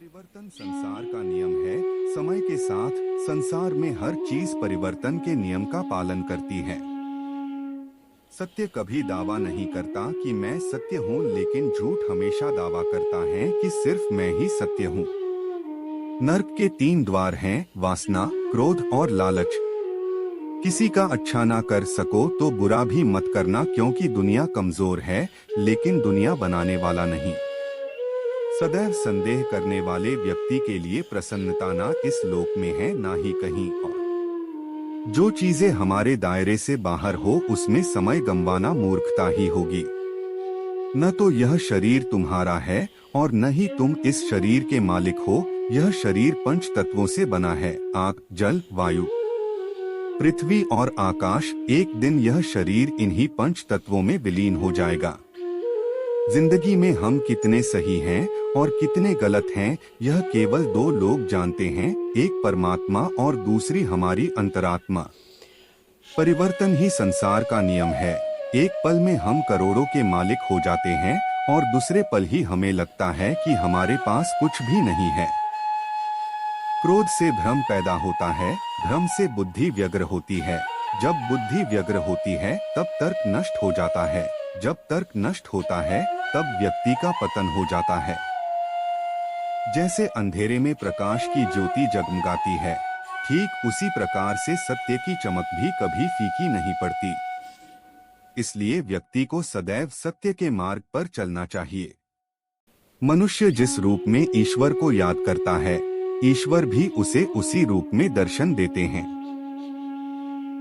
परिवर्तन संसार का नियम है। समय के साथ संसार में हर चीज परिवर्तन के नियम का पालन करती है। सत्य कभी दावा नहीं करता कि मैं सत्य हूँ, लेकिन झूठ हमेशा दावा करता है कि सिर्फ मैं ही सत्य हूँ। नर्क के 3 द्वार हैं: वासना, क्रोध और लालच। किसी का अच्छा ना कर सको तो बुरा भी मत करना, क्योंकि दुनिया कमजोर है, लेकिन दुनिया बनाने वाला नहीं। सदैव संदेह करने वाले व्यक्ति के लिए प्रसन्नता ना इस लोक में है, ना ही कहीं और। जो चीजें हमारे दायरे से बाहर हो उसमें समय गंवाना मूर्खता ही होगी। न तो यह शरीर तुम्हारा है और न ही तुम इस शरीर के मालिक हो। यह शरीर 5 तत्वों से बना है: आग, जल, वायु, पृथ्वी और आकाश। एक दिन यह शरीर इन्हीं 5 तत्वों में विलीन हो जाएगा। जिंदगी में हम कितने सही हैं और कितने गलत हैं, यह केवल 2 लोग जानते हैं, एक परमात्मा और दूसरी हमारी अंतरात्मा। परिवर्तन ही संसार का नियम है। एक पल में हम करोड़ों के मालिक हो जाते हैं और दूसरे पल ही हमें लगता है कि हमारे पास कुछ भी नहीं है। क्रोध से भ्रम पैदा होता है, भ्रम से बुद्धि व्यग्र होती है। जब बुद्धि व्यग्र होती है तब तर्क नष्ट हो जाता है। जब तर्क नष्ट होता है तब व्यक्ति का पतन हो जाता है। जैसे अंधेरे में प्रकाश की ज्योति जगमगाती है, ठीक उसी प्रकार से सत्य की चमक भी कभी फीकी नहीं पड़ती। इसलिए व्यक्ति को सदैव सत्य के मार्ग पर चलना चाहिए। मनुष्य जिस रूप में ईश्वर को याद करता है, ईश्वर भी उसे उसी रूप में दर्शन देते हैं।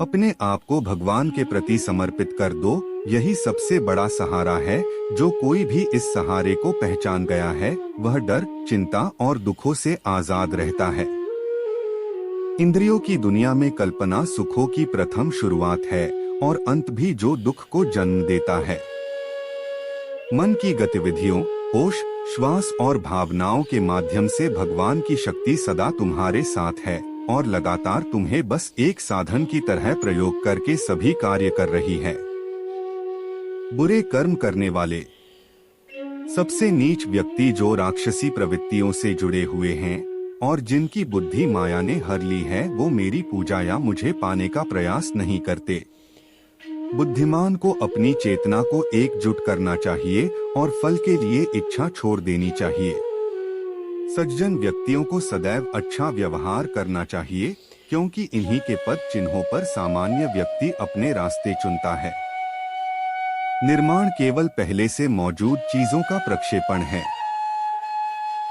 अपने आप को भगवान के प्रति समर्पित कर दो, यही सबसे बड़ा सहारा है। जो कोई भी इस सहारे को पहचान गया है, वह डर, चिंता और दुखों से आजाद रहता है। इंद्रियों की दुनिया में कल्पना सुखों की प्रथम शुरुआत है और अंत भी जो दुख को जन्म देता है। मन की गतिविधियों, होश, श्वास और भावनाओं के माध्यम से भगवान की शक्ति सदा तुम्हारे साथ है और लगातार तुम्हें बस एक साधन की तरह प्रयोग करके सभी कार्य कर रही है। बुरे कर्म करने वाले सबसे नीच व्यक्ति जो राक्षसी प्रवृत्तियों से जुड़े हुए हैं और जिनकी बुद्धि माया ने हर ली है, वो मेरी पूजा या मुझे पाने का प्रयास नहीं करते। बुद्धिमान को अपनी चेतना को एकजुट करना चाहिए और फल के लिए इच्छा छोड़ देनी चाहिए। सज्जन व्यक्तियों को सदैव अच्छा व्यवहार करना चाहिए, क्योंकि इन्हीं के पद चिन्हों पर सामान्य व्यक्ति अपने रास्ते चुनता है। निर्माण केवल पहले से मौजूद चीजों का प्रक्षेपण है।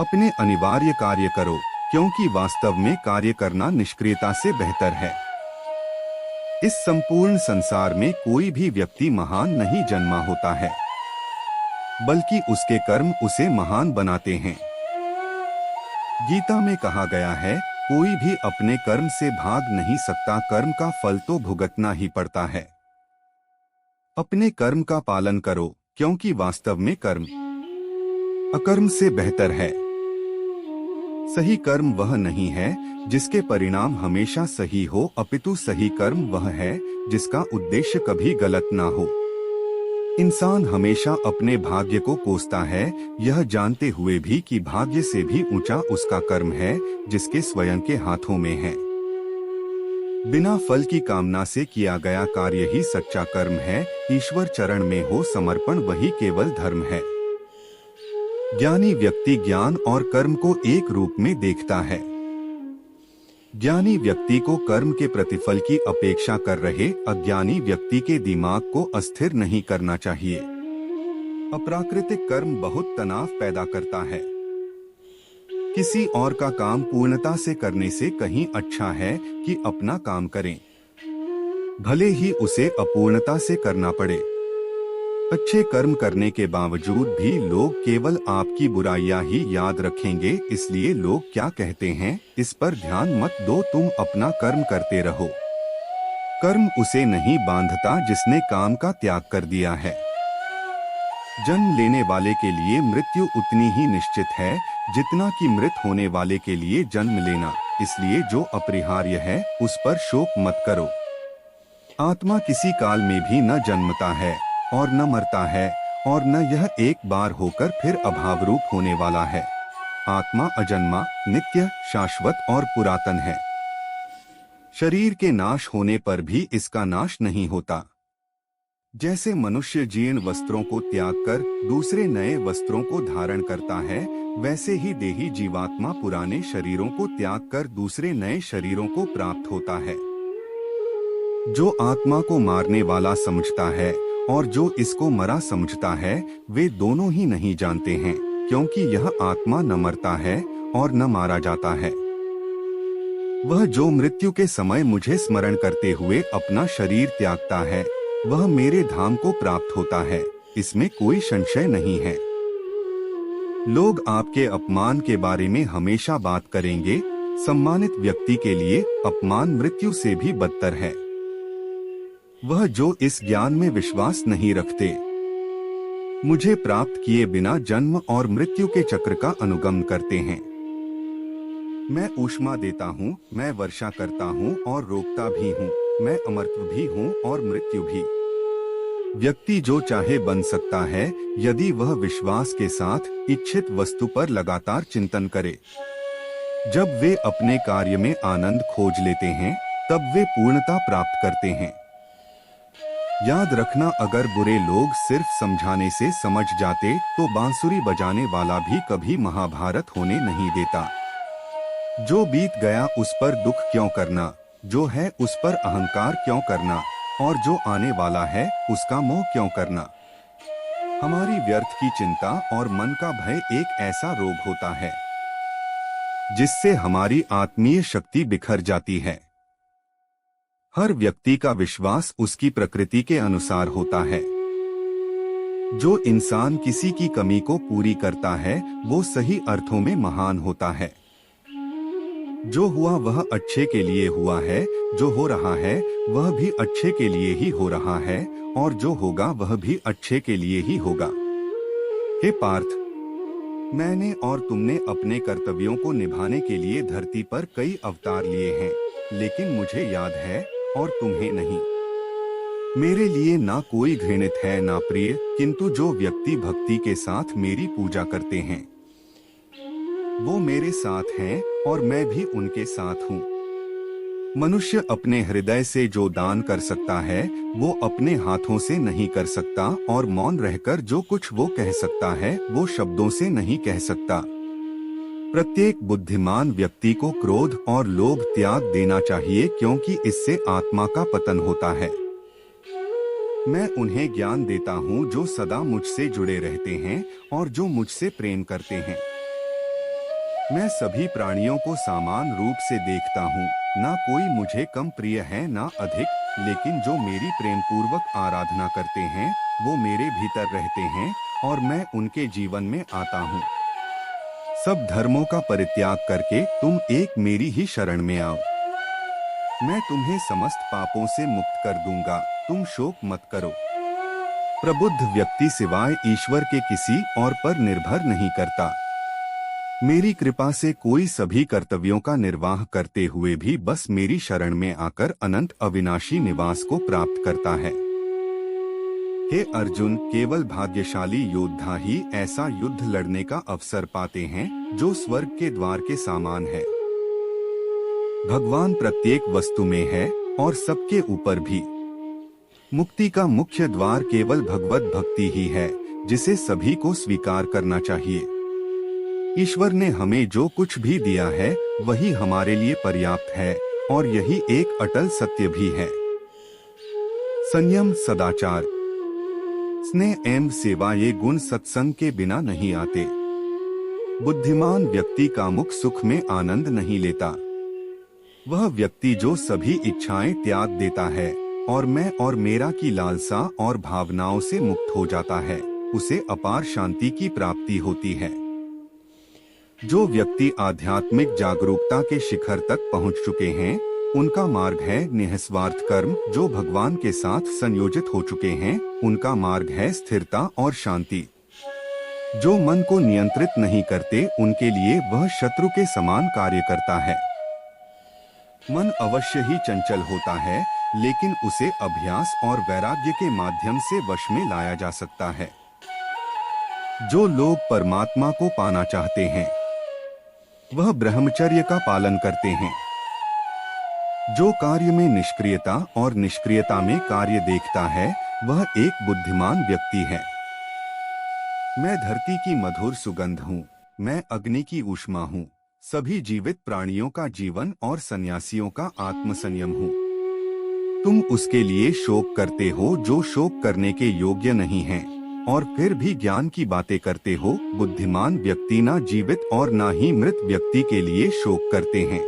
अपने अनिवार्य कार्य करो, क्योंकि वास्तव में कार्य करना निष्क्रियता से बेहतर है। इस संपूर्ण संसार में कोई भी व्यक्ति महान नहीं जन्मा होता है, बल्कि उसके कर्म उसे महान बनाते हैं। गीता में कहा गया है, कोई भी अपने कर्म से भाग नहीं सकता, कर्म का फल तो भुगतना ही पड़ता है। अपने कर्म का पालन करो, क्योंकि वास्तव में कर्म अकर्म से बेहतर है। सही कर्म वह नहीं है जिसके परिणाम हमेशा सही हो, अपितु सही कर्म वह है जिसका उद्देश्य कभी गलत ना हो। इंसान हमेशा अपने भाग्य को कोसता है, यह जानते हुए भी कि भाग्य से भी ऊंचा उसका कर्म है जिसके स्वयं के हाथों में है। बिना फल की कामना से किया गया कार्य ही सच्चा कर्म है। ईश्वर चरण में हो समर्पण, वही केवल धर्म है। ज्ञानी व्यक्ति ज्ञान और कर्म को एक रूप में देखता है। ज्ञानी व्यक्ति को कर्म के प्रतिफल की अपेक्षा कर रहे अज्ञानी व्यक्ति के दिमाग को अस्थिर नहीं करना चाहिए। अप्राकृतिक कर्म बहुत तनाव पैदा करता है। किसी और का काम पूर्णता से करने से कहीं अच्छा है कि अपना काम करें, भले ही उसे अपूर्णता से करना पड़े। अच्छे कर्म करने के बावजूद भी लोग केवल आपकी बुराइयां ही याद रखेंगे, इसलिए लोग क्या कहते हैं इस पर ध्यान मत दो, तुम अपना कर्म करते रहो। कर्म उसे नहीं बांधता जिसने काम का त्याग कर दिया है। जन्म लेने वाले के लिए मृत्यु उतनी ही निश्चित है जितना कि मृत होने वाले के लिए जन्म लेना, इसलिए जो अपरिहार्य है उस पर शोक मत करो। आत्मा किसी काल में भी न जन्मता है और न मरता है, और न यह एक बार होकर फिर अभाव रूप होने वाला है। आत्मा अजन्मा, नित्य, शाश्वत और पुरातन है। शरीर के नाश होने पर भी इसका नाश नहीं होता। जैसे मनुष्य जीर्ण वस्त्रों को त्याग कर दूसरे नए वस्त्रों को धारण करता है, वैसे ही देही जीवात्मा पुराने शरीरों को त्याग कर दूसरे नए शरीरों को प्राप्त होता है। जो आत्मा को मारने वाला समझता है और जो इसको मरा समझता है, वे दोनों ही नहीं जानते हैं, क्योंकि यह आत्मा न मरता है और न मारा जाता है। वह जो मृत्यु के समय मुझे स्मरण करते हुए अपना शरीर त्यागता है, वह मेरे धाम को प्राप्त होता है, इसमें कोई संशय नहीं है। लोग आपके अपमान के बारे में हमेशा बात करेंगे। सम्मानित व्यक्ति के लिए अपमान मृत्यु से भी बदतर है। वह जो इस ज्ञान में विश्वास नहीं रखते, मुझे प्राप्त किए बिना जन्म और मृत्यु के चक्र का अनुगमन करते हैं। मैं ऊष्मा देता हूँ, मैं वर्षा करता हूँ और रोकता भी हूँ, मैं अमरत्व भी हूँ और मृत्यु भी। व्यक्ति जो चाहे बन सकता है, यदि वह विश्वास के साथ इच्छित वस्तु पर लगातार चिंतन करे। जब वे अपने कार्य में आनंद खोज लेते हैं, तब वे पूर्णता प्राप्त करते हैं। याद रखना, अगर बुरे लोग सिर्फ समझाने से समझ जाते तो बांसुरी बजाने वाला भी कभी महाभारत होने नहीं देता। जो बीत गया उस पर दुख क्यों करना, जो है उस पर अहंकार क्यों करना, और जो आने वाला है उसका मोह क्यों करना। हमारी व्यर्थ की चिंता और मन का भय एक ऐसा रोग होता है जिससे हमारी आत्मीय शक्ति बिखर जाती है। हर व्यक्ति का विश्वास उसकी प्रकृति के अनुसार होता है। जो इंसान किसी की कमी को पूरी करता है, वो सही अर्थों में महान होता है। जो हुआ वह अच्छे के लिए हुआ है, जो हो रहा है वह भी अच्छे के लिए ही हो रहा है, और जो होगा वह भी अच्छे के लिए ही होगा। हे पार्थ, मैंने और तुमने अपने कर्तव्यों को निभाने के लिए धरती पर कई अवतार लिए हैं, लेकिन मुझे याद है और तुम्हें नहीं। मेरे लिए ना कोई घृणित है ना प्रिय, किंतु जो व्यक्ति भक्ति के साथ मेरी पूजा करते हैं, वो मेरे साथ हैं और मैं भी उनके साथ हूँ। मनुष्य अपने हृदय से जो दान कर सकता है, वो अपने हाथों से नहीं कर सकता, और मौन रहकर जो कुछ वो कह सकता है, वो शब्दों से नहीं कह सकता। प्रत्येक बुद्धिमान व्यक्ति को क्रोध और लोभ त्याग देना चाहिए, क्योंकि इससे आत्मा का पतन होता है। मैं उन्हें ज्ञान देता हूँ जो सदा मुझसे जुड़े रहते हैं और जो मुझसे प्रेम करते हैं। मैं सभी प्राणियों को समान रूप से देखता हूँ, ना कोई मुझे कम प्रिय है ना अधिक, लेकिन जो मेरी प्रेम पूर्वक आराधना करते हैं, वो मेरे भीतर रहते हैं और मैं उनके जीवन में आता हूँ। सब धर्मों का परित्याग करके तुम एक मेरी ही शरण में आओ। मैं तुम्हें समस्त पापों से मुक्त कर दूंगा, तुम शोक मत करो। प्रबुद्ध व्यक्ति सिवाय ईश्वर के किसी और पर निर्भर नहीं करता। मेरी कृपा से कोई सभी कर्तव्यों का निर्वाह करते हुए भी बस मेरी शरण में आकर अनंत अविनाशी निवास को प्राप्त करता है। हे अर्जुन, केवल भाग्यशाली योद्धा ही ऐसा युद्ध लड़ने का अवसर पाते हैं जो स्वर्ग के द्वार के समान है। भगवान प्रत्येक वस्तु में है और सबके ऊपर भी। मुक्ति का मुख्य द्वार केवल भगवत भक्ति ही है, जिसे सभी को स्वीकार करना चाहिए। ईश्वर ने हमें जो कुछ भी दिया है वही हमारे लिए पर्याप्त है, और यही एक अटल सत्य भी है। संयम, सदाचार, स्नेह एवं सेवा ये गुण सत्संग के बिना नहीं आते। बुद्धिमान व्यक्ति का मुख सुख में आनंद नहीं लेता। वह व्यक्ति जो सभी इच्छाएं त्याग देता है और मैं और मेरा की लालसा और भावनाओं से मुक्त हो जाता है, उसे अपार शांति की प्राप्ति होती है। जो व्यक्ति आध्यात्मिक जागरूकता के शिखर तक पहुंच चुके हैं, उनका मार्ग है निस्वार्थ कर्म। जो भगवान के साथ संयोजित हो चुके हैं, उनका मार्ग है स्थिरता और शांति। जो मन को नियंत्रित नहीं करते, उनके लिए वह शत्रु के समान कार्य करता है। मन अवश्य ही चंचल होता है, लेकिन उसे अभ्यास और वैराग्य के माध्यम से वश में लाया जा सकता है। जो लोग परमात्मा को पाना चाहते हैं, वह ब्रह्मचर्य का पालन करते हैं। जो कार्य में निष्क्रियता और निष्क्रियता में कार्य देखता है वह एक बुद्धिमान व्यक्ति है। मैं धरती की मधुर सुगंध हूँ, मैं अग्नि की ऊष्मा हूँ, सभी जीवित प्राणियों का जीवन और सन्यासियों का आत्मसंयम हूँ। तुम उसके लिए शोक करते हो जो शोक करने के योग्य नहीं है, और फिर भी ज्ञान की बातें करते हो। बुद्धिमान व्यक्ति ना जीवित और ना ही मृत व्यक्ति के लिए शोक करते हैं।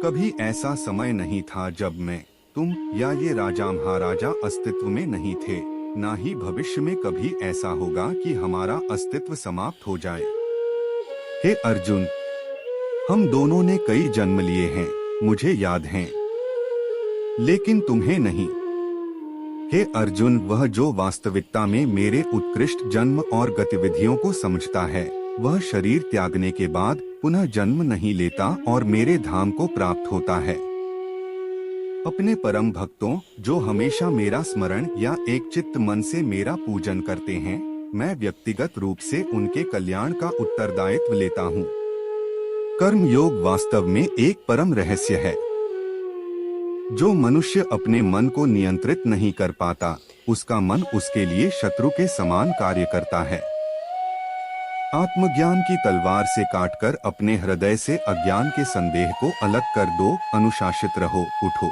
कभी ऐसा समय नहीं था जब मैं, तुम या ये राजा महाराजा अस्तित्व में नहीं थे, ना ही भविष्य में कभी ऐसा होगा कि हमारा अस्तित्व समाप्त हो जाए। हे अर्जुन, हम दोनों ने कई जन्म लिए हैं, मुझे याद हैं, लेकिन तुम्हें नहीं। हे अर्जुन, वह जो वास्तविकता में मेरे उत्कृष्ट जन्म और गतिविधियों को समझता है, वह शरीर त्यागने के बाद पुनः जन्म नहीं लेता और मेरे धाम को प्राप्त होता है। अपने परम भक्तों जो हमेशा मेरा स्मरण या एक चित्त मन से मेरा पूजन करते हैं, मैं व्यक्तिगत रूप से उनके कल्याण का उत्तरदायित्व लेता हूँ। कर्म योग वास्तव में एक परम रहस्य है। जो मनुष्य अपने मन को नियंत्रित नहीं कर पाता, उसका मन उसके लिए शत्रु के समान कार्य करता है। आत्मज्ञान की तलवार से काटकर अपने हृदय से अज्ञान के संदेह को अलग कर दो। अनुशासित रहो, उठो।